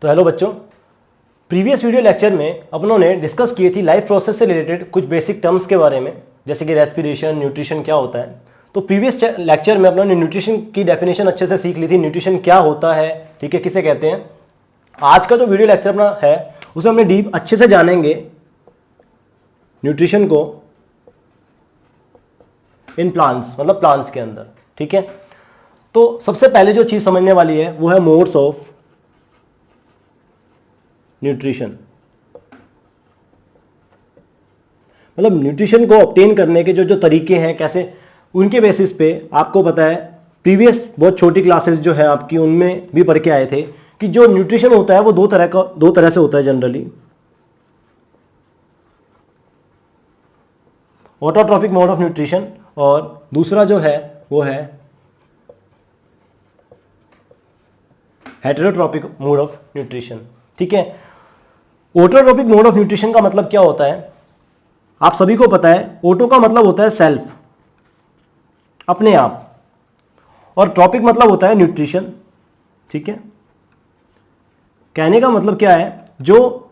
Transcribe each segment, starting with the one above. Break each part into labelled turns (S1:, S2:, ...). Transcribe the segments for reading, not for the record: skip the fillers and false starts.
S1: तो हेलो बच्चों, previous video lecture में अपनों ने डिस्कस किए थी लाइफ प्रोसेस से रिलेटेड कुछ बेसिक टर्म्स के बारे में, जैसे कि रेस्पिरेशन, न्यूट्रिशन क्या होता है। तो प्रीवियस लेक्चर में अपनों ने न्यूट्रिशन की डेफिनेशन अच्छे से सीख ली थी, न्यूट्रिशन क्या होता है, ठीक है, किसे कहते हैं। आज का जो वीडियो लेक्चर अपना है उसमें हमने डीप अच्छे से जानेंगे न्यूट्रिशन को इन प्लांट्स, मतलब प्लांट्स के अंदर, ठीक है। तो सबसे पहले जो चीज समझने वाली है वो है मोड्स ऑफ न्यूट्रिशन। मतलब न्यूट्रिशन को ऑब्टेन करने के जो जो तरीके हैं, कैसे, उनके बेसिस पे आपको पता है प्रीवियस बहुत छोटी क्लासेस जो है आपकी उनमें भी पढ़ के आए थे कि जो न्यूट्रिशन होता है वो दो तरह से होता है generally. Autotrophic mode of nutrition और दूसरा जो है वो है हेटेरोट्रॉपिक मोड ऑफ न्यूट्रिशन, ठीक है। ऑटोट्रॉपिक मोड ऑफ न्यूट्रिशन का मतलब क्या होता है, आप सभी को पता है। ऑटो का मतलब होता है सेल्फ, अपने आप, और ट्रॉपिक मतलब होता है न्यूट्रिशन, ठीक है। कहने का मतलब क्या है, जो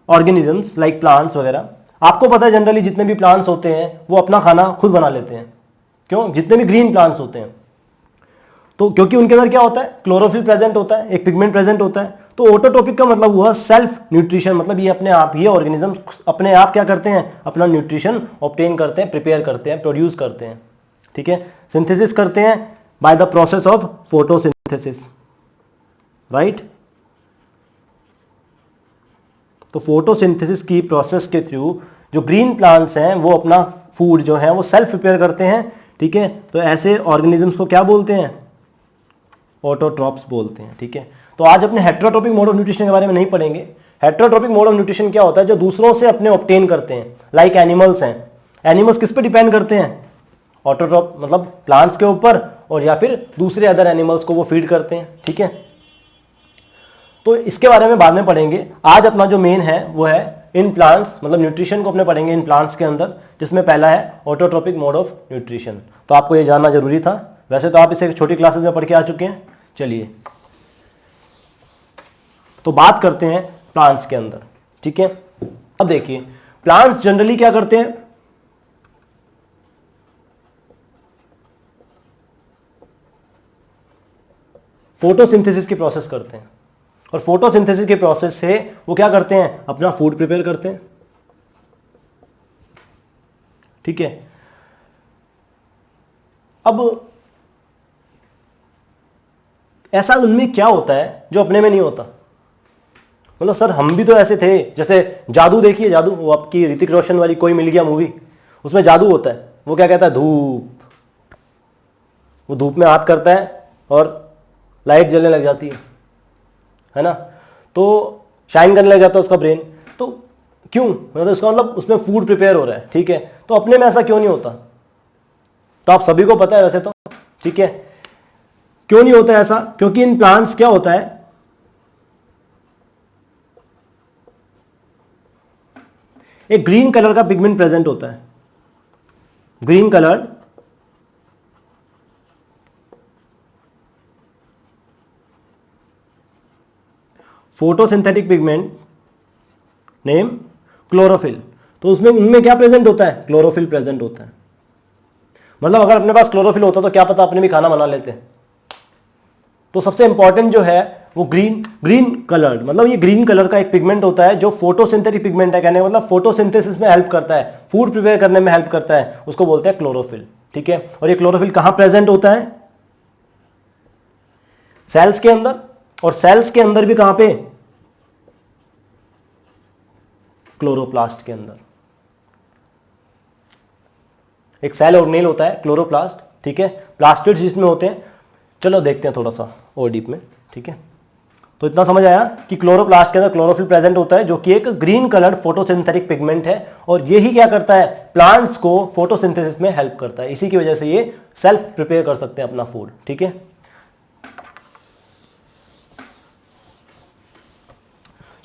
S1: ऑर्गेनिजम्स लाइक प्लांट्स वगैरह, आपको पता है जनरली जितने भी प्लांट्स होते हैं वो अपना खाना खुद बना लेते हैं। क्यों? जितने भी ग्रीन प्लांट्स होते हैं तो क्योंकि उनके अंदर क्या होता है, क्लोरोफिल प्रेजेंट होता है, एक पिगमेंट प्रेजेंट होता है। तो ऑटोट्रॉपिक का मतलब हुआ सेल्फ न्यूट्रिशन, मतलब ये अपने आप, ये ऑर्गेनिजम्स अपने आप क्या करते हैं, अपना न्यूट्रिशन ऑब्टेन करते हैं, प्रिपेयर करते हैं, प्रोड्यूस करते हैं, ठीक है। सिंथेसिस करते हैं by the process of photosynthesis, right. तो फोटोसिंथेसिस की प्रोसेस के थ्रू जो ग्रीन प्लांट्स हैं वो अपना फूड जो है वो सेल्फ प्रिपेयर करते हैं, ठीक है। तो ऐसे ऑर्गेनिजम्स को क्या बोलते हैं, ऑटोट्रॉप्स बोलते हैं, ठीक है। तो आज अपने हेटेरोट्रॉपिक मोड ऑफ न्यूट्रिशन के बारे में नहीं पढ़ेंगे। हेटेरोट्रॉपिक मोड ऑफ न्यूट्रिशन क्या होता है, जो दूसरों से अपने ऑब्टेन करते हैं, लाइक एनिमल्स हैं। एनिमल्स किस पे डिपेंड करते हैं, ऑटोट्रॉप मतलब प्लांट्स के ऊपर, और या फिर दूसरे अदर एनिमल्स को वो फीड करते हैं, ठीक है। तो इसके बारे में बाद में पढ़ेंगे। आज अपना जो मेन है वो है इन प्लांट्स, मतलब न्यूट्रिशन को अपने पढ़ेंगे इन प्लांट्स के अंदर, जिसमें पहला है ऑटोट्रॉपिक मोड ऑफ न्यूट्रिशन। तो आपको ये जानना जरूरी था, वैसे तो आप इसे छोटी क्लासेस में पढ़ के आ चुके हैं। चलिए तो बात करते हैं प्लांट्स के अंदर, ठीक है। अब देखिए प्लांट्स जनरली क्या करते हैं, फोटोसिंथेसिस की प्रोसेस करते हैं, और फोटोसिंथेसिस के प्रोसेस से वो क्या करते हैं, अपना फूड प्रिपेयर करते हैं, ठीक है। अब ऐसा उनमें क्या होता है जो अपने में नहीं होता। मतलब सर हम भी तो ऐसे थे, जैसे जादू देखिए, जादू, वो आपकी ऋतिक रोशन वाली कोई मिल गया मूवी, उसमें जादू होता है, वो क्या कहता है, धूप, वो धूप में हाथ करता है और लाइट जलने लग जाती है ना, तो शाइन करने लग जाता है उसका ब्रेन। तो क्यों, मतलब उसका मतलब उसमें फूड प्रिपेयर हो रहा है, ठीक है। तो अपने में ऐसा क्यों नहीं होता, तो आप सभी को पता है वैसे तो, ठीक है। क्यों नहीं होता ऐसा, क्योंकि इन प्लांट्स क्या होता है, एक ग्रीन कलर का पिगमेंट प्रेजेंट होता है, green colour photosynthetic pigment name chlorophyll. तो उसमें उनमें क्या प्रेजेंट होता है, क्लोरोफिल प्रेजेंट होता है। मतलब अगर अपने पास क्लोरोफिल होता तो क्या पता अपने भी खाना बना लेते। तो सबसे इंपॉर्टेंट जो है वो ग्रीन कलर, मतलब ये ग्रीन कलर का एक पिगमेंट होता है जो फोटोसिंथेटिक पिगमेंट है, कहने का मतलब फोटोसिंथेसिस में हेल्प करता है, फूड प्रिपेयर करने में हेल्प करता है, उसको बोलते हैं क्लोरोफिल, ठीक है। और ये क्लोरोफिल कहां प्रेजेंट होता है, सेल्स के अंदर, और सेल्स के अंदर भी कहां पे, क्लोरोप्लास्ट के अंदर। एक सेल ऑर्गेनेल होता है क्लोरोप्लास्ट, ठीक है, प्लास्टिड्स जिसमें होते हैं। चलो देखते हैं थोड़ा सा और डीप में, ठीक है। तो इतना समझ आया कि क्लोरोप्लास्ट के अंदर क्लोरोफिल प्रेजेंट होता है, जो कि एक ग्रीन कलर फोटोसिंथेटिक पिगमेंट है, और यही क्या करता है, प्लांट्स को फोटोसिंथेसिस में हेल्प करता है। इसी की वजह से ये सेल्फ प्रिपेयर कर सकते हैं अपना फूड, ठीक है।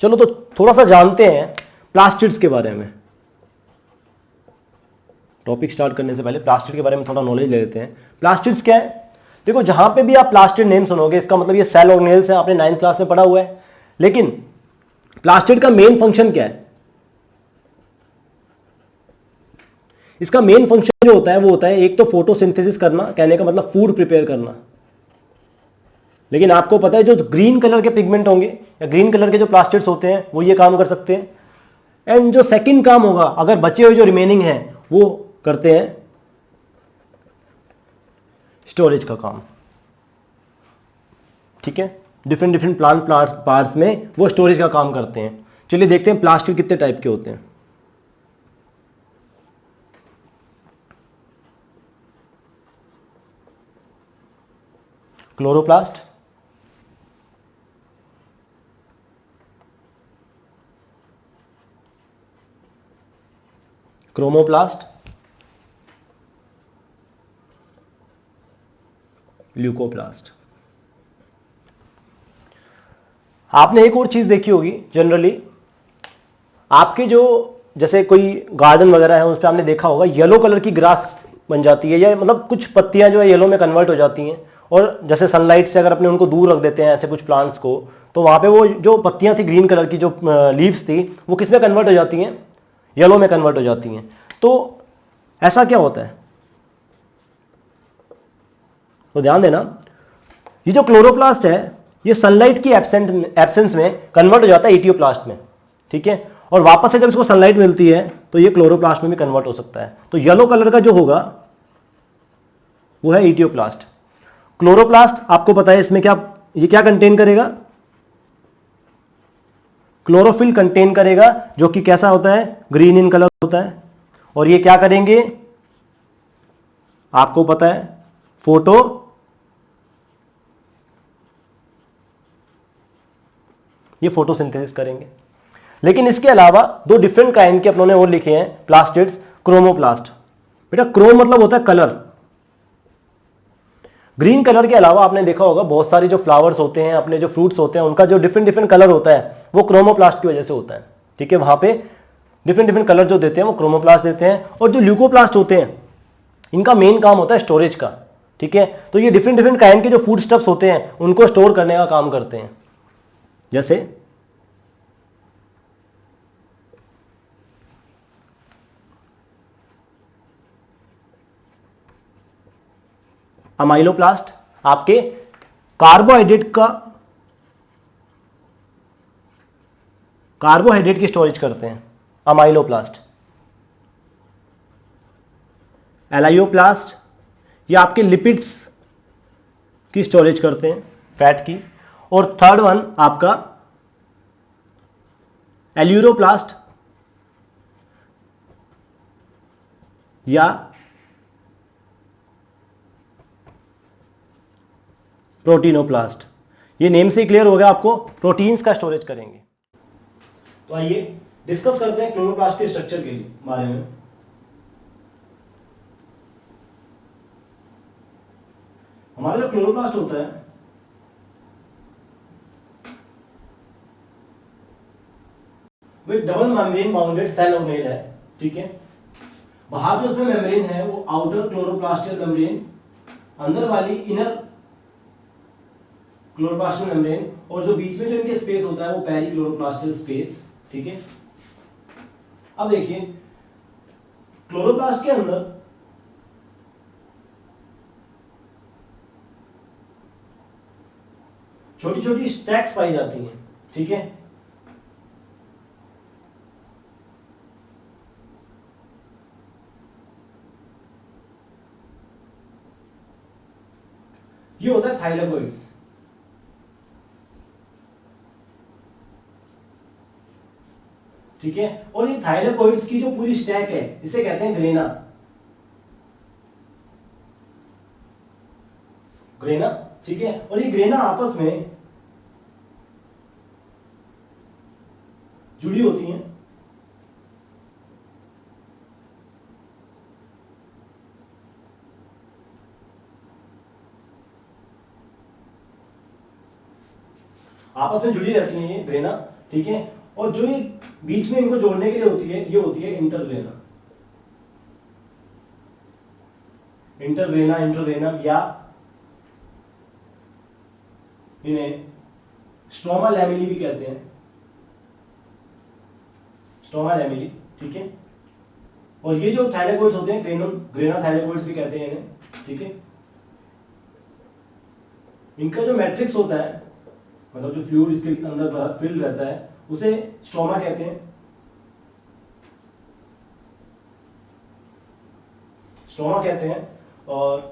S1: चलो तो थोड़ा सा जानते हैं प्लास्टिड्स के बारे में। टॉपिक स्टार्ट करने से पहले प्लास्टिड के बारे में थोड़ा नॉलेज ले लेते हैं। प्लास्टिड्स क्या है, देखो जहां पे भी आप प्लास्टिड नेम सुनोगे इसका मतलब ये सेल ऑर्गेनेल्स है, आपने 9th क्लास में पढ़ा हुआ है। लेकिन प्लास्टिड का मेन फंक्शन क्या है? इसका मेन फंक्शन जो होता है वो होता है एक तो फोटोसिंथेसिस करना, कहने का मतलब फूड प्रिपेयर करना। लेकिन आपको पता है जो ग्रीन कलर के पिगमेंट होंगे या ग्रीन कलर के जो प्लास्टिड्स होते हैं वो ये काम कर सकते हैं। एंड जो सेकंड काम होगा, अगर बचे हुए जो रिमेनिंग है वो करते हैं स्टोरेज का काम। ठीक है, डिफरेंट डिफरेंट प्लांट पार्ट्स में वो स्टोरेज का काम करते हैं। चलिए देखते हैं प्लास्टिड कितने टाइप के होते हैं। Chloroplast, chromoplast, leucoplast. आपने एक और चीज देखी होगी जनरली, आपके जो जैसे कोई गार्डन वगैरह है उस पर आपने देखा होगा येलो कलर की ग्रास बन जाती है, या मतलब कुछ पत्तियां जो है येलो में कन्वर्ट हो जाती हैं। और जैसे सनलाइट से अगर अपने उनको दूर रख देते हैं ऐसे कुछ प्लांट्स को, तो वहां पे वो जो पत्तियां थी ग्रीन कलर की, जो लीव्स थी, वो किस में कन्वर्ट हो जाती हैं? येलो में कन्वर्ट हो जाती हैं। तो ऐसा क्या होता है? तो ध्यान देना, ये जो क्लोरोप्लास्ट है ये सनलाइट की एब्सेंस में कन्वर्ट हो जाता है एटियोप्लास्ट में। ठीक है, और वापस से जब इसको सनलाइट मिलती है तो ये क्लोरोप्लास्ट में भी कन्वर्ट हो सकता है। तो येलो कलर का जो होगा वो है एटियोप्लास्ट। क्लोरोप्लास्ट आपको पता है इसमें क्या, ये क्या कंटेन करेगा? क्लोरोफिल कंटेन करेगा, जो कि कैसा होता है? ग्रीन इन कलर होता है। और ये क्या करेंगे? आपको पता है ये फोटोसिंथेसिस करेंगे। लेकिन इसके अलावा दो डिफरेंट काइंड के अपनों ने और लिखे हैं प्लास्टिड्स। क्रोमोप्लास्ट, बेटा क्रोम मतलब होता है कलर। ग्रीन कलर के अलावा आपने देखा होगा बहुत सारी जो फ्लावर्स होते हैं, अपने जो फ्रूट्स होते हैं, उनका जो डिफरेंट डिफरेंट कलर होता है वो क्रोमोप्लास्ट की वजह से होता है। ठीक है, वहां पे डिफरेंट डिफरेंट कलर जो देते हैं वो क्रोमोप्लास्ट देते हैं। और जो ल्यूकोप्लास्ट होते हैं इनका मेन काम होता है स्टोरेज का। ठीक है, तो ये डिफरेंट डिफरेंट काइंड के जो फूड स्टफ्स होते हैं उनको स्टोर करने का काम करते हैं। जैसे अमाइलोप्लास्ट आपके कार्बोहाइड्रेट की स्टोरेज करते हैं, अमाइलोप्लास्ट। एलाइयोप्लास्ट ये आपके लिपिड्स की स्टोरेज करते हैं, फैट की। और थर्ड वन आपका एल्यूरोप्लास्ट या प्रोटीनोप्लास्ट। ये नेम से क्लियर हो गया आपको, प्रोटीन्स का स्टोरेज करेंगे। तो आइए डिस्कस करते हैं क्लोरोप्लास्ट के स्ट्रक्चर के बारे में। हमारा जो क्लोरोप्लास्ट होता है वो एक double membrane bounded cell organelle है। ठीक है, बाहर जो उसमें मेम्ब्रेन है वो आउटर क्लोरोप्लास्टिक मेम्ब्रेन, अंदर वाली इनर क्लोरोप्लास्टिक मेम्ब्रेन, और जो बीच में जो इनके स्पेस होता है वो पेरी क्लोरोप्लास्टिक स्पेस। ठीक है, अब देखिए क्लोरोप्लास्ट के अंदर छोटी छोटी स्टैक्स पाई जाती हैं। ठीक है, ये होता है थाइलेकोइड्स। ठीक है, और ये थाइलेकोइड्स की जो पूरी स्टैक है इसे कहते हैं ग्रेना। ग्रेना, ठीक है, और ये ग्रेना आपस में जुड़ी होती हैं। आपस में जुड़ी रहती हैं ये ग्रेना। ठीक है, और जो ये बीच में इनको जोड़ने के लिए होती है ये होती है इंटरग्रेना। इंटरग्रेना या इन्हें स्ट्रोमा लैमेली भी कहते हैं, स्ट्रोमा लैमेली, ठीक है। और ये जो थाइलेकोइड्स होते हैं, ग्रेना थाइलेकोइड्स भी कहते हैं इन्हें, ठीक है। इनका जो मैट्रिक्स होता है, मतलब जो फ्लूइड इसके अंदर फिल रहता है, उसे स्ट्रोमा कहते हैं, स्ट्रोमा कहते हैं। और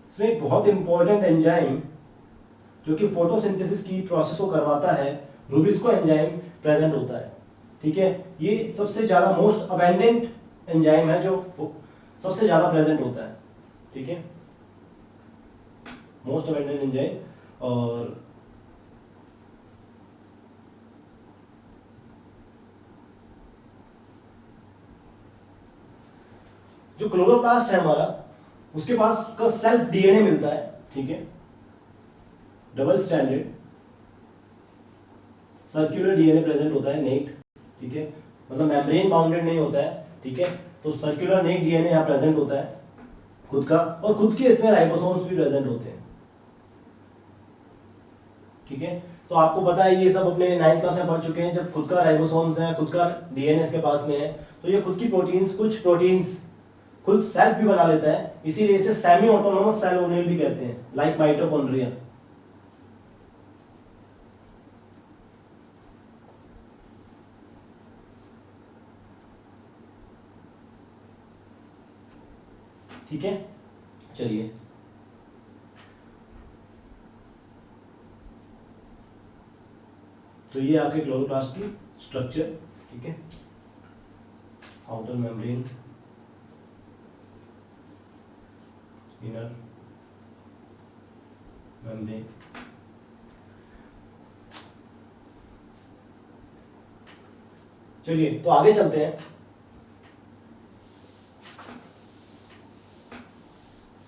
S1: इसमें एक बहुत इंपॉर्टेंट एंजाइम जो कि फोटोसिंथेसिस की प्रोसेस को करवाता है, रूबिस्को एंजाइम प्रेजेंट होता है, ठीक है। ये सबसे ज्यादा मोस्ट अबेंडेंट एंजाइम है जो सबसे ज्यादा प्रेजेंट होता है, ठीक है, मोस्ट अबेंडेंट एंजाइम। और जो क्लोरोप्लास्ट है हमारा, उसके पास का सेल्फ डीएनए मिलता है, ठीक है, double standard circular DNA present होता है, नेक्ड, ठीक है, मतलब मेम्ब्रेन बाउंडेड नहीं होता है, ठीक है। तो सर्कुलर नेक्ड डीएनए यहां प्रेजेंट होता है खुद का, और खुद के इसमें राइबोसोम्स भी प्रेजेंट होते हैं, ठीक है। तो आपको पता है ये सब अपने 9th क्लास में पढ़ चुके हैं, जब खुद का राइबोसोम्स है, खुद का डीएनए इसके पास में है, तो ये खुद की प्रोटीन्स, कुछ प्रोटीन्स खुद सेल्फ भी बना लेता है, इसीलिए इसे सेमी ऑटोनोमस सेल ऑर्गेनेल भी कहते हैं, लाइक माइटोकॉन्ड्रिया। ठीक है, चलिए तो ये आपके क्लोरोप्लास्ट की स्ट्रक्चर, ठीक है, आउटर मेम्ब्रेन, इनर मेम्ब्रेन। चलिए तो आगे चलते हैं।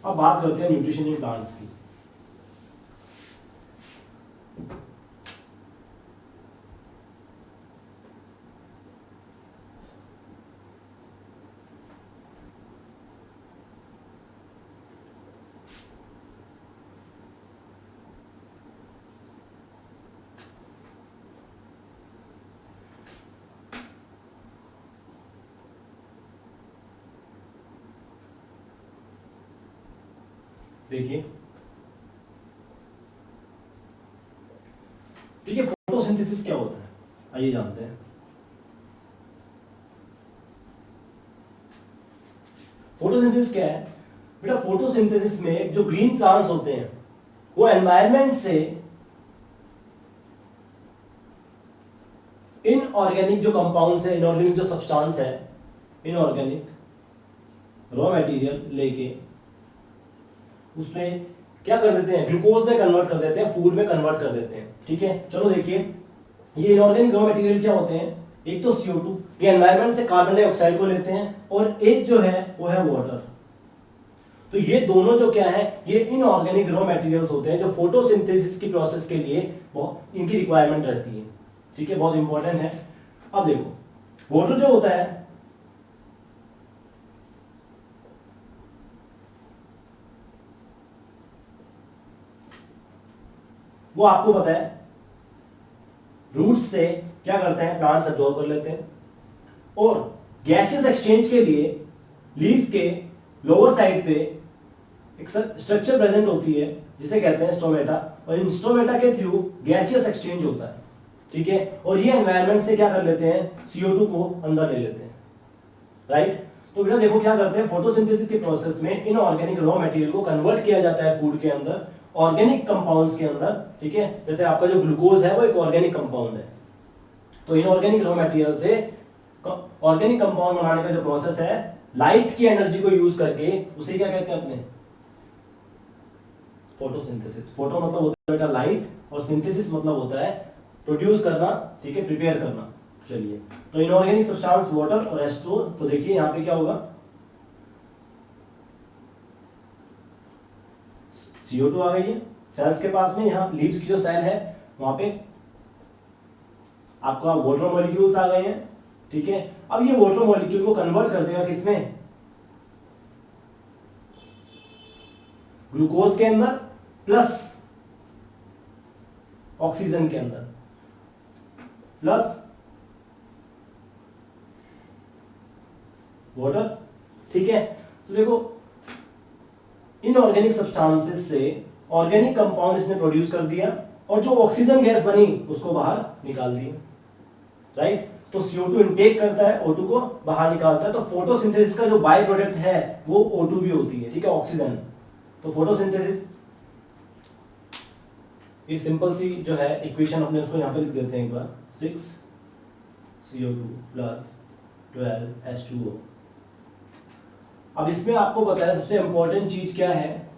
S1: अब बात करते हैं न्यूट्रिशन इन प्लांट्स की। देखिए, ठीक है, फोटोसिंथेसिस क्या होता है आइए जानते हैं। फोटोसिंथेसिस क्या है बेटा? फोटोसिंथेसिस में जो ग्रीन प्लांट्स होते हैं वो एनवायरनमेंट से इनऑर्गेनिक जो कंपाउंड्स है, इनऑर्गेनिक जो सब्सटेंस है, इनऑर्गेनिक रॉ मटेरियल लेके उसमें क्या कर देते हैं, ग्लूकोज में कन्वर्ट कर देते हैं, फूड में कन्वर्ट कर देते हैं, ठीक है। चलो देखिए, ये इनऑर्गेनिक रॉ मटेरियल क्या होते हैं? एक तो CO2, ये एनवायरनमेंट से कार्बन डाइऑक्साइड को लेते हैं, और एक जो है वो है वाटर। तो ये दोनों जो क्या है, ये इनऑर्गेनिक रॉ मटेरियल्स होते हैं जो फोटोसिंथेसिस की प्रोसेस के लिए बहुत इनकी रिक्वायरमेंट रहती है, ठीक है, बहुत इंपॉर्टेंट है। अब देखो, वाटर जो होता है वो आपको पता है रूट्स से क्या करते हैं, प्लांट्स एब्जॉर्ब कर लेते हैं, और गैसेस एक्सचेंज के लिए लीव्स के लोअर साइड पे एक स्ट्रक्चर प्रेजेंट होती है जिसे कहते हैं स्टोमेटा, और इन स्टोमेटा के थ्रू गैसियस एक्सचेंज होता है, ठीक है। और ये एनवायरनमेंट से क्या कर लेते हैं, CO2 को अंदर ले लेते हैं, राइट। तो बेटा देखो क्या करते हैं, फोटोसिंथेसिस के प्रोसेस में इनऑर्गेनिक रॉ मटेरियल को कन्वर्ट किया जाता है फूड के अंदर ऑर्गेनिक कंपाउंड्स के अंदर, ठीक है। जैसे आपका जो ग्लूकोज है वो एक ऑर्गेनिक कंपाउंड है, तो इनऑर्गेनिक रॉ मटेरियल से ऑर्गेनिक कंपाउंड बनाने का जो प्रोसेस है, लाइट की एनर्जी को यूज करके, उसे क्या कहते हैं अपने, फोटोसिंथेसिस। फोटो मतलब होता है बेटा लाइट, और सिंथेसिस मतलब होता है प्रोड्यूस करना, ठीक है, प्रिपेयर करना। चलिए, तो इनऑर्गेनिक सब्सटेंस वाटर और H2O, तो देखिए यहां पे क्या होगा, CO2 आ गई है सेल्स के पास में, यहां लीव्स की जो सेल है वहां पे आपका वाटर मॉलिक्यूल्स आ गए हैं, ठीक है। अब ये वाटर मॉलिक्यूल को कन्वर्ट कर देगा किसमें, ग्लूकोज के अंदर, प्लस ऑक्सीजन के अंदर प्लस वाटर। ठीक है, तो देखो इनऑर्गेनिक सब्सटेंसेस से ऑर्गेनिक कंपाउंड इसने प्रोड्यूस कर दिया और जो ऑक्सीजन गैस बनी उसको बाहर निकाल दिया, राइट। तो CO2 इनटेक करता है, O2 को बाहर निकालता है। तो फोटोसिंथेसिस का जो बाय प्रोडक्ट है वो O2 भी होती है, ठीक है, ऑक्सीजन। तो फोटोसिंथेसिस, ये सिंपल सी जो है इक्वेशन अपने उसको यहां पे लिख देते हैं एक बार, 6CO2 प्लस 12H2O। अब इसमें आपको बताया सबसे इंपॉर्टेंट चीज क्या है,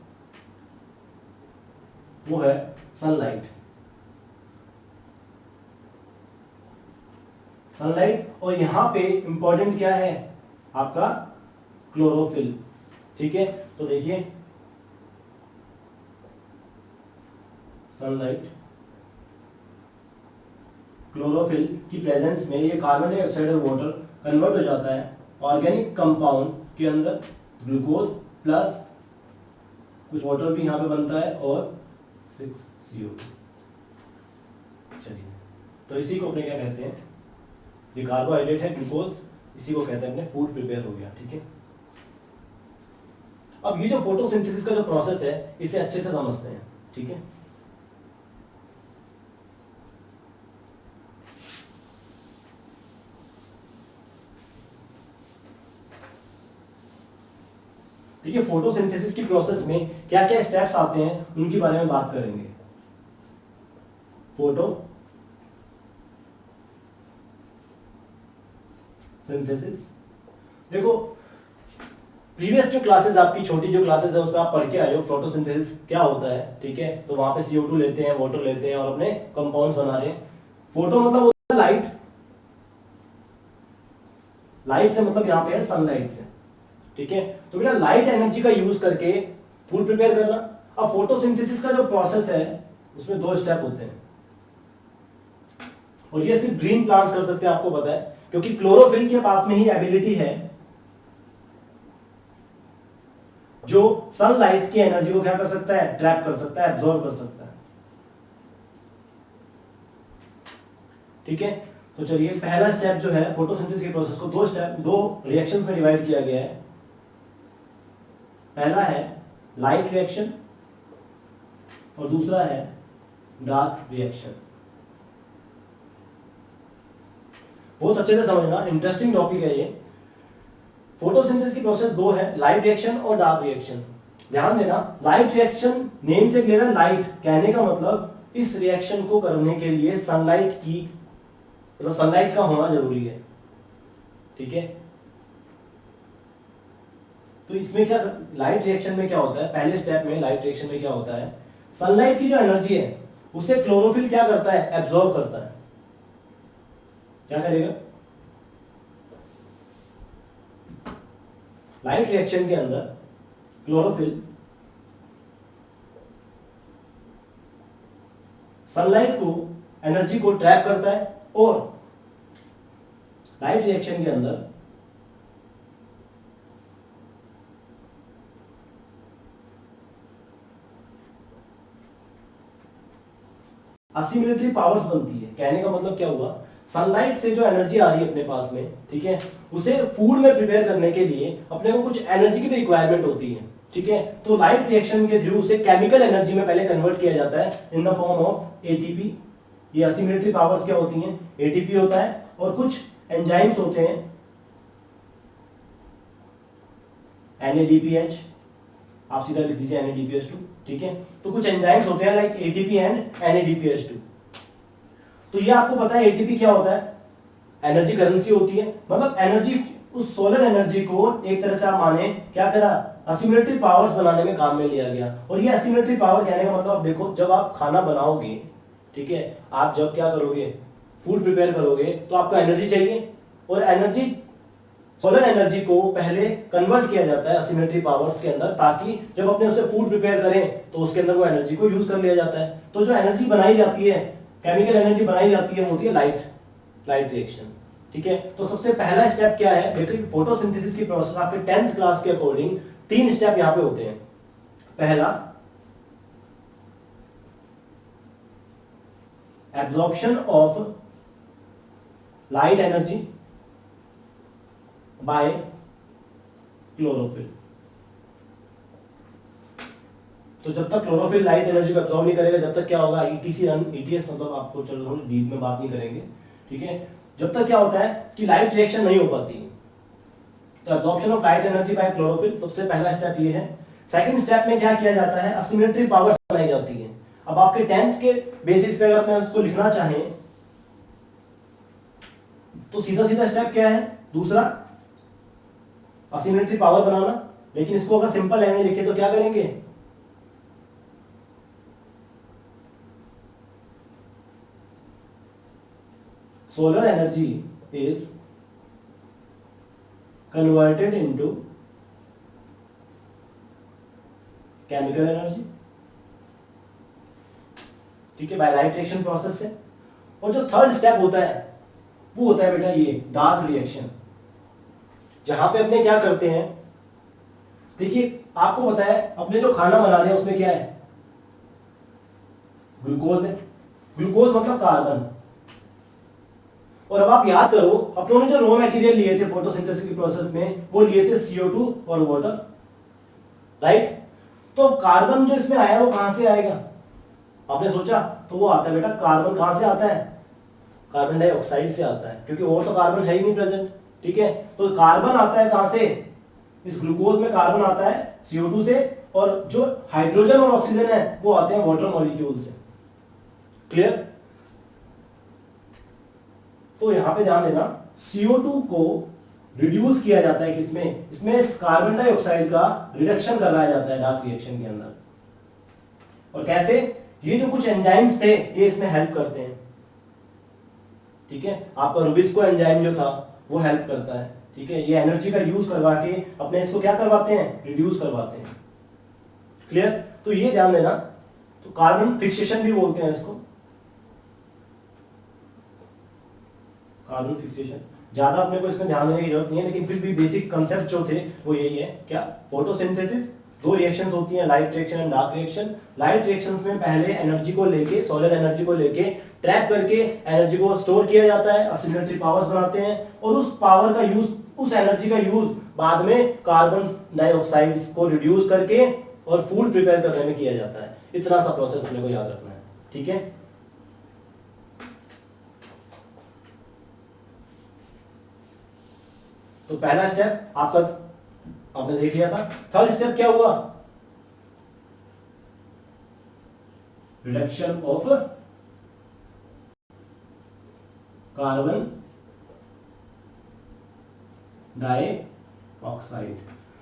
S1: वो है सनलाइट। सनलाइट, और यहां पे इंपॉर्टेंट क्या है आपका क्लोरोफिल। ठीक है, तो देखिए सनलाइट, क्लोरोफिल की प्रेजेंस में ये कार्बन डाइऑक्साइड और वाटर कन्वर्ट हो जाता है ऑर्गेनिक कंपाउंड के अंदर, ग्लूकोज प्लस कुछ वाटर भी यहां पे बनता है और 6CO2। चलिए, तो इसी को अपने क्या कहते हैं, ये कार्बोहाइड्रेट है ग्लूकोज, इसी को कहते हैं अपने फूड प्रिपेयर हो गया। ठीक है, अब ये जो फोटोसिंथेसिस का जो प्रोसेस है इसे अच्छे से समझते हैं। ठीक है, देखिए फोटोसिंथेसिस की प्रोसेस में क्या क्या स्टेप्स आते हैं उनके बारे में बात करेंगे। फोटो सिंथेसिस, देखो प्रीवियस जो क्लासेस आपकी छोटी जो क्लासेस है उसमें आप पढ़ के आए हो फोटोसिंथेसिस क्या होता है। ठीक है, तो वहां पे CO2 लेते हैं, वाटर लेते हैं और अपने कंपाउंड्स बना रहे हैं। फोटो मतलब होता है लाइट, लाइट से मतलब यहां पे है सनलाइट से। ठीक है, तो बेटा लाइट एनर्जी का यूज करके फूड प्रिपेयर करना। अब फोटोसिंथेसिस का जो प्रोसेस है उसमें 2 स्टेप होते हैं और ये सिर्फ ग्रीन प्लांट्स कर सकते हैं, आपको पता है, क्योंकि क्लोरोफिल के पास में ही एबिलिटी है जो सनलाइट की एनर्जी को क्या कर सकता है, ट्रैप कर सकता है, एब्जॉर्ब कर सकता है। ठीक है, तो चलिए पहला स्टेप जो है फोटोसिंथेसिस के प्रोसेस को 2 स्टेप 2 रिएक्शंस में डिवाइड किया गया है। पहला है लाइट रिएक्शन और दूसरा है डार्क रिएक्शन। बहुत अच्छे से समझना, इंटरेस्टिंग टॉपिक है ये। फोटोसिंथेसिस की प्रोसेस 2 है, लाइट रिएक्शन और डार्क रिएक्शन। ध्यान देना, लाइट रिएक्शन नेम से क्लियर है, लाइट कहने का मतलब इस रिएक्शन को करने के लिए सनलाइट की मतलब सनलाइट का होना जरूरी है। ठीक है, तो इसमें क्या लाइट रिएक्शन में क्या होता है, पहले स्टेप में लाइट रिएक्शन में क्या होता है, सनलाइट की जो एनर्जी है उसे क्लोरोफिल क्या करता है, एब्जॉर्ब करता है। क्या करेगा, लाइट रिएक्शन के अंदर क्लोरोफिल सनलाइट को एनर्जी को ट्रैप करता है और लाइट रिएक्शन के अंदर असिमिलेटरी पावर्स बनती है। कहने का मतलब क्या हुआ, सनलाइट से जो एनर्जी आ रही है अपने पास में, ठीक है, उसे फूड में प्रिपेयर करने के लिए अपने को कुछ एनर्जी की भी रिक्वायरमेंट होती है। ठीक है, तो लाइट रिएक्शन के थ्रू उसे केमिकल एनर्जी में पहले कन्वर्ट किया जाता है in the form of ATP. ये असिमिलेटरी पावर्स क्या होती हैं, एटीपी होता है और कुछ एंजाइम्स होते हैं, NADPH, आप सीधा लिख दीजिए NADPH2। ठीक है, तो कुछ एंजाइम्स होते हैं लाइक ATP एंड NADPH2। तो ये आपको पता है एटीपी क्या होता है, एनर्जी करेंसी होती है, मतलब एनर्जी, उस सोलर एनर्जी को एक तरह से आप माने क्या करा, असिमिलेटरी पावर्स बनाने में काम में लिया गया। और ये असिमिलेटरी पावर कहने का मतलब देखो, जब आप खाना बनाओगे, ठीक है, आप जब क्या करोगे, फूड प्रिपेयर करोगे, तो आपको एनर्जी चाहिए और एनर्जी, सोलर एनर्जी को पहले कन्वर्ट किया जाता है असिमिलेटरी पावर्स के अंदर, ताकि जब अपने उसे फूड प्रिपेयर करें तो उसके अंदर वो एनर्जी को यूज कर लिया जाता है। तो जो एनर्जी बनाई जाती है, केमिकल एनर्जी बनाई जाती है, वो होती है लाइट रिएक्शन। ठीक है, तो सबसे पहला स्टेप क्या है, देखिए फोटोसिंथेसिस की प्रोसेस आपके 10th क्लास के अकॉर्डिंग 3 स्टेप यहां पे होते हैं। पहला absorption of light energy by chlorophyll. तो जब तक क्लोरोफिल लाइट एनर्जी को एब्जॉर्ब नहीं करेगा, जब तक क्या होगा, ईटीसी रन, ईटीएस मतलब आपको चलो हम डीप में बात नहीं करेंगे, ठीक है। जब तक क्या होता है कि लाइट रिएक्शन नहीं हो पाती है। तो absorption of light energy by chlorophyll सबसे पहला स्टेप ये है। सेकंड स्टेप में क्या किया जाता है, असिमेट्री पावर्स बनाई जाती है। अब आपके 10th के बेसिस पे अगर मैं उसको लिखना चाहें तो सीधा सीधा स्टेप क्या है, दूसरा असिमेट्री पावर बनाना। लेकिन इसको अगर सिंपल लाइन में लिखे तो क्या करेंगे, solar energy is converted into chemical energy, ठीक है, बाय लाइट रिएक्शन प्रोसेस से। और जो थर्ड स्टेप होता है वो होता है बेटा ये डार्क रिएक्शन, जहां पे अपने क्या करते हैं, देखिए आपको पता है अपने जो खाना बना रहे हैं उसमें क्या है, ग्लूकोज है। ग्लूकोज मतलब कार्बन। और अब आप याद करो अपनों ने जो रॉ मटेरियल लिए थे फोटोसिंथेसिस के प्रोसेस में, वो लिए थे CO2 और वाटर, राइट। तो कार्बन जो इसमें आया वो कहां से आएगा, आपने सोचा, तो वो आता है बेटा, कार्बन कहां से आता है, कार्बन डाइऑक्साइड से आता है, क्योंकि और तो कार्बन है ही नहीं प्रेजेंट, ठीक है। तो कार्बन आता है कहां से, इस ग्लूकोज में कार्बन आता है CO2 से, और जो हाइड्रोजन और ऑक्सीजन है वो आते हैं वाटर मॉलिक्यूल से। क्लियर। तो यहां पे ध्यान देना, CO2 को रिड्यूस किया जाता है किसमें, इसमें कार्बन डाइऑक्साइड का रिडक्शन कराया जाता है डार्क रिएक्शन के अंदर। और कैसे, ये जो कुछ एंजाइम्स थे ये इसमें हेल्प करते हैं, ठीक है। आपका रुबिस्को एंजाइम जो था वो हेल्प करता है, ठीक है। ये एनर्जी का यूज करवा के अपने इसको क्या करवाते हैं, रिड्यूस करवाते हैं। क्लियर। तो ये ध्यान देना, तो कार्बन फिक्सेशन भी बोलते हैं इसको, कार्बन फिक्सेशन। ज्यादा अपने को इसमें ध्यान देने की जरूरत नहीं है, लेकिन फिर भी बेसिक कंसेप्ट जो थे वो यही है। क्या, फोटोसिंथेसिस, दो रिएक्शंस होती हैं, light reaction and dark reaction. Light reactions में पहले एनर्जी को लेके, सोलर एनर्जी को लेके ट्रैप करके एनर्जी को स्टोर किया जाता है, असिमेट्री पावर्स बनाते हैं, और उस पावर का यूज, उस एनर्जी का यूज बाद में कार्बन डाइऑक्साइड को रिड्यूस करके और फूड प्रिपेयर करने में किया जाता है। इतना सा प्रोसेस अपने को याद रखना है, ठीक है। तो पहला स्टेप आपका आपने देख लिया था। थर्ड स्टेप क्या हुआ, रिडक्शन ऑफ कार्बन डाइऑक्साइड।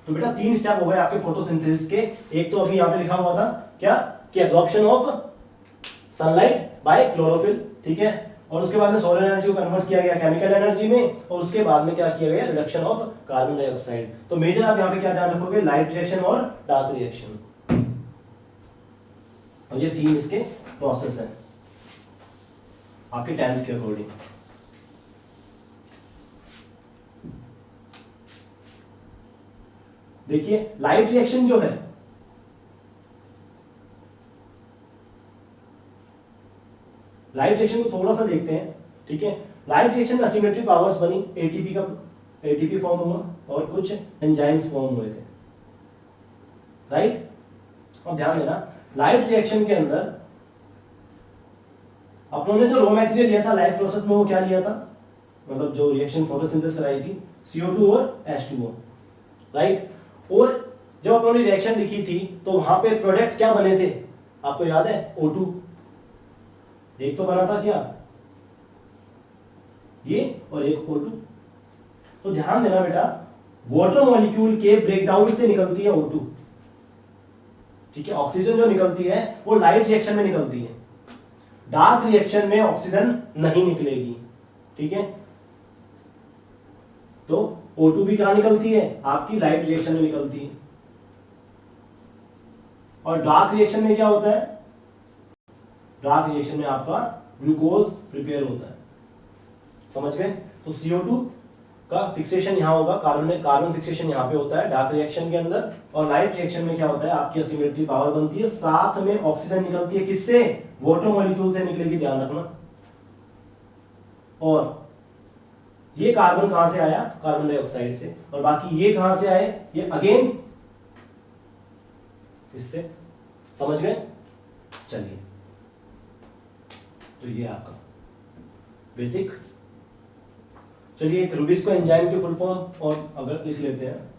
S1: तो बेटा 3 स्टेप हो गए आपके फोटोसिंथेसिस के। एक तो अभी यहां पे लिखा हुआ था क्या, कि absorption of sunlight bye chlorophyll, ठीक है। और उसके बाद में सोलर एनर्जी को कन्वर्ट किया गया केमिकल एनर्जी में, और उसके बाद में क्या किया गया, रिडक्शन ऑफ कार्बन डाइऑक्साइड। तो मेजर आप यहां पे क्या ध्यान रखोगे, लाइट रिएक्शन और डार्क रिएक्शन, और ये 3 इसके प्रोसेस है आपके 10th के अकॉर्डिंग। देखिए लाइट रिएक्शन जो है, लाइट रिएक्शन को थोड़ा सा देखते हैं, ठीक है। लाइट रिएक्शन में असिमेट्री पावर्स बनी, एटीपी फॉर्म हुआ और कुछ एंजाइम्स फॉर्म हुए थे, राइट। अब ध्यान देना, लाइट रिएक्शन के अंदर अपनों ने जो रॉ मटेरियल लिया था लाइफ प्रोसेस में, वो क्या लिया था, मतलब जो रिएक्शन फोटोसिंथेसिस कराई थी, CO2 और H2O, राइट। और जब अपनों ने रिएक्शन लिखी थी तो वहां पे प्रोडक्ट क्या बने थे, आपको याद है, O2 एक तो बना था क्या, ये, और एक O2। तो ध्यान देना बेटा, वाटर मॉलिक्यूल के ब्रेकडाउन से निकलती है O2, ठीक है। ऑक्सीजन जो निकलती है वो लाइट रिएक्शन में निकलती है, डार्क रिएक्शन में ऑक्सीजन नहीं निकलेगी, ठीक है। तो O2 भी कहां निकलती है, आपकी लाइट रिएक्शन में निकलती है। और डार्क रिएक्शन में क्या होता है, डार्क रिएक्शन में आपका ग्लूकोज प्रिपेयर होता है, समझ गए। तो CO2 का फिक्सेशन यहाँ होगा, कार्बन फिक्सेशन यहाँ पे होता है डार्क रिएक्शन के अंदर, और लाइट रिएक्शन में क्या होता है, आपकी असिमेट्री पावर बनती है, साथ में ऑक्सीजन निकलती है, किससे, वाटर मॉलिक्यूल से निकलेगी, ध्यान रखना। और ये कार्बन कहां से आया, कार्बन डाइऑक्साइड से, और बाकी ये कहां से आए, ये अगेन इससे, समझ गए। चलिए, तो ये आपका बेसिक। चलिए एक रुबिस्को एंजाइम की फुल फॉर्म और अगर लिख लेते हैं,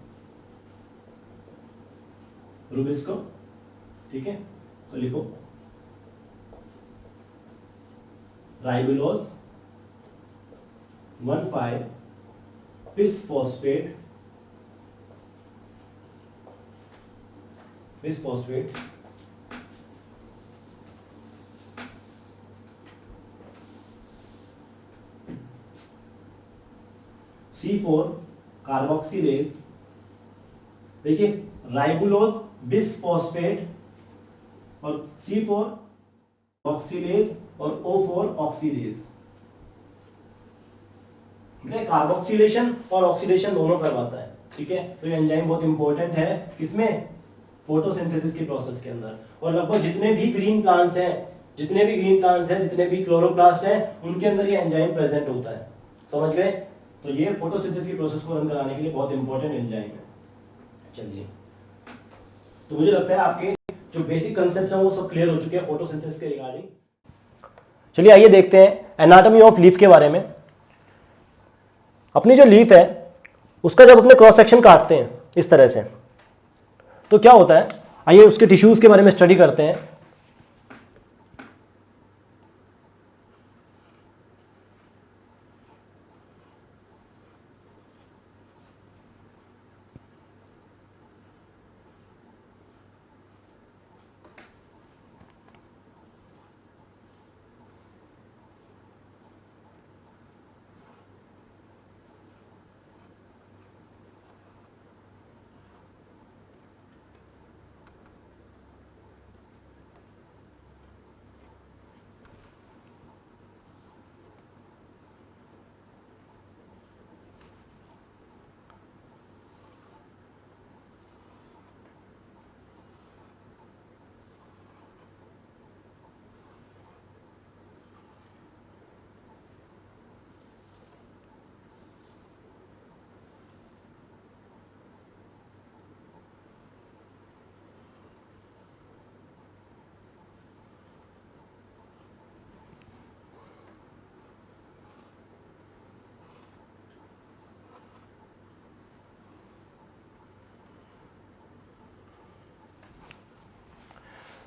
S1: रुबिस्को, ठीक है, तो लिखो राइबोलोज 1,5 बिसफॉस्फेट C4 कार्बोक्सिलेज। देखिए राइबोलोज बिसफॉस्फेट और C4 ऑक्सीलेज और O4 ऑक्सीलेज। कार्बोक्सिलेशन और ऑक्सीडेशन दोनों करवाता है, ठीक है। तो ये एंजाइम बहुत इंपॉर्टेंट है, किसमें, फोटोसिंथेसिस की प्रोसेस के अंदर। और लगभग जितने भी ग्रीन प्लांट्स हैं, जितने भी क्लोरोप्लास्ट हैं, उनके अंदर ये एंजाइम प्रेजेंट होता है, समझ गए। तो ये फोटोसिंथेसिस की प्रोसेस को रन कराने के लिए बहुत इंपॉर्टेंट एंजाइम है। चलिए, तो मुझे लगता है आपके जो बेसिक कंसेप्ट हैं वो सब क्लियर हो चुके हैं फोटोसिंथेसिस के रिगार्डिंग। चलिए आइए देखते हैं एनाटॉमी ऑफ लीफ के बारे में। अपनी जो लीफ है उसका जब अपने क्रॉस सेक्शन काटते हैं इस तरह से, तो क्या होता है, आइए उसके टिश्यूज के बारे में स्टडी करते हैं।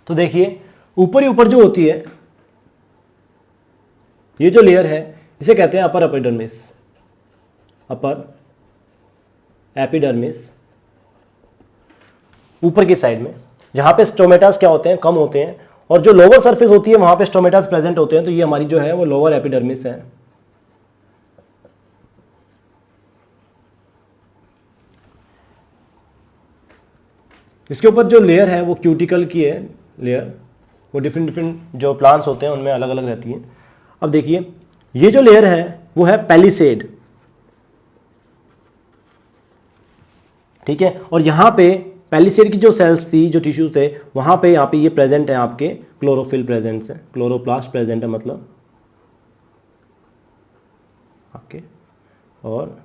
S1: तो देखिए ऊपर ही ऊपर जो होती है, ये जो लेयर है इसे कहते हैं अपर एपिडर्मिस, अपर एपिडर्मिस। ऊपर की साइड में जहां पे स्टोमेटास क्या होते हैं, कम होते हैं, और जो लोअर सरफेस होती है वहां पे स्टोमेटास प्रेजेंट होते हैं। तो ये हमारी जो है वो लोअर एपिडर्मिस है। इसके ऊपर जो लेयर है वो क्यूटिकल की है लेयर, वो डिफरेंट जो प्लांट्स होते हैं उनमें अलग अलग रहती है। अब देखिए ये जो लेयर है वो है पैलिसेड, ठीक है। और यहां पे पैलिसेड की जो सेल्स थी, जो टिश्यूज थे, वहां पे यहाँ पे ये प्रेजेंट है, आपके क्लोरोफिल प्रेजेंट है, क्लोरोप्लास्ट प्रेजेंट है मतलब आपके। और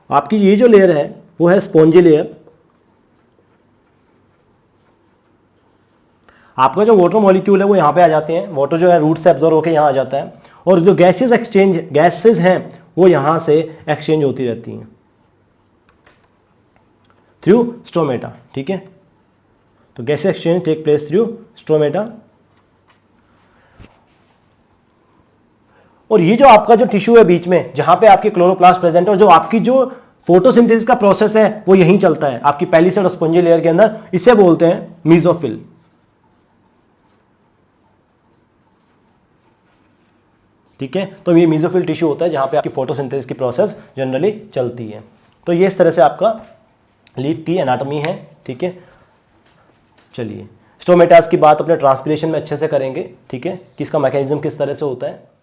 S1: आपकी ये जो लेयर है वो है स्पॉन्जी लेयर। आपका जो वाटर मॉलिक्यूल है वो यहाँ पे आ जाते हैं, वाटर जो है रूट से एब्जॉर्ब होकर यहाँ आ जाता है, और जो गैसेस हैं वो यहाँ से एक्सचेंज होती रहती हैं थ्रू स्टोमेटा, ठीक है। तो gas exchange take place through stomata. और ये जो आपका जो टिश्यू है बीच में, जहां पे आपके क्लोरोप्लास्ट प्रेजेंट है, और जो आपकी जो फोटोसिंथेसिस का प्रोसेस है वो यहीं चलता है आपकी पैलिसेड और स्पंजी लेयर के अंदर। इसे बोलते हैं मीसोफिल। ठीक है। तो ये मीजोफिल टिश्यू होता है जहां पे आपकी फोटोसिंथेसिस की प्रोसेस जनरली चलती है। तो ये इस तरह से आपका लीफ की एनाटॉमी है, ठीक है। चलिए स्टोमेटास की बात अपने ट्रांसपिरेशन में अच्छे से करेंगे, ठीक है, कि इसका मैकेनिज्म किस तरह से होता है।